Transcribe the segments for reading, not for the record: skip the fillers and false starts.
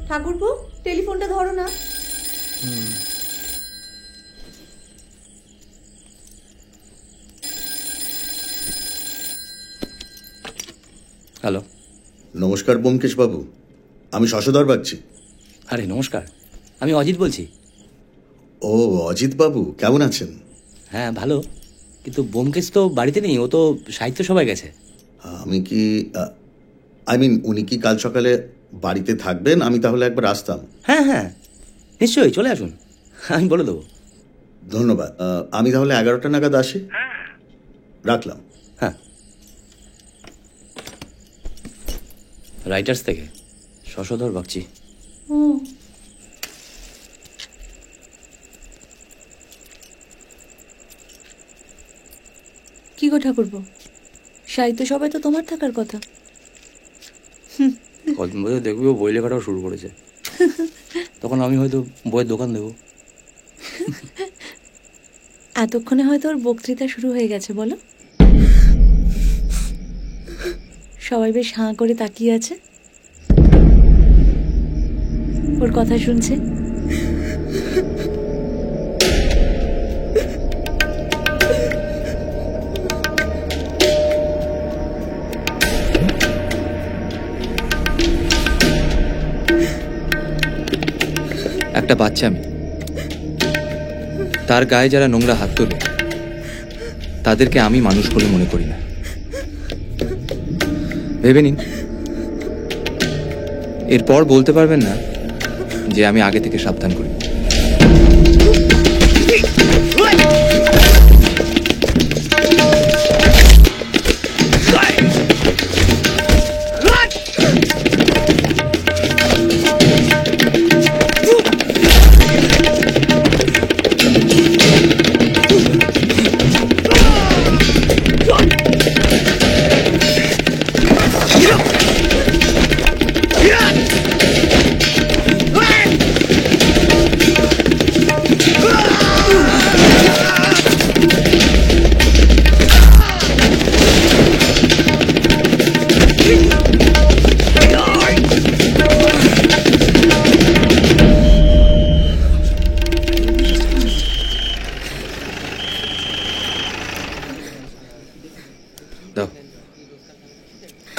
ঠাকুরপো, টেলিফোনটা ধরো না। হ্যালো। নমস্কার ব্যোমকেশ বাবু, আমি শশধর বাগচি। আরে নমস্কার, আমি অজিত বলছি। ও অজিত বাবু, কেমন আছেন? হ্যাঁ ভালো, কিন্তু ব্যোমকেশ তো বাড়িতে নেই, ও তো সাহিত্য সভায় গেছে। আমি কি উনি কি কাল সকালে বাড়িতে থাকবেন? আমি তাহলে একবার আসতাম। হ্যাঁ হ্যাঁ নিশ্চয়ই, চলে আসুন, আমি বলে দেবো। ধন্যবাদ। আমি তাহলে 11টা নাগাদ আসি। রাখলাম। হ্যাঁ, রাইটার্স থেকে শশধর বাগচি। কি গো ঠাকুরপো, সাহিত্য সবাই তো তোমার থাকার কথা। কদিন বছর দেখবি ও বই লেখাটাও শুরু করেছে, তখন আমি হয়তো বইয়ের দোকান দেবো। এতক্ষণে হয়তো ওর বক্তৃতা শুরু হয়ে গেছে, বলো। সবাই বেশ হাঁ করে তাকিয়ে আছে, ওর কথা শুনছে। একটা বাচ্চা আমি, তার গায়ে যারা নোংরা হাত তোলে তাদেরকে আমি মানুষ বলে মনে করি না। ভেবে নিন, এরপর বলতে পারবেন না যে আমি আগে থেকে সাবধান করি।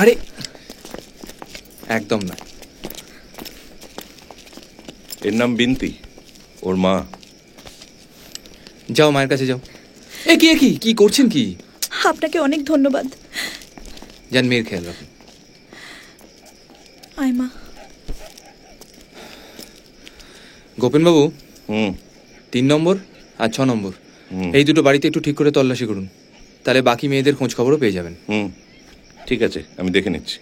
আরে একদম না। এর নাম বিনতি, ওর মা। যাও মায়ের কাছে যাও। এ কি কি কি করছেন কি? আপনাকে অনেক ধন্যবাদ। যান, মেয়ের খেয়াল রাখুন। আয় মা। গোপেনবাবু, 3 নম্বর আর 6 নম্বর এই দুটো বাড়িতে একটু ঠিক করে তল্লাশি করুন, তাহলে বাকি মেয়েদের খোঁজ খবরও পেয়ে যাবেন। ঠিক আছে, আমি দেখে নিচ্ছি।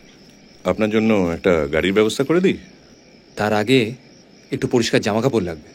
আপনার জন্য একটা গাড়ির ব্যবস্থা করে দিই। তার আগে একটু পরিষ্কার জামা কাপড় লাগবে।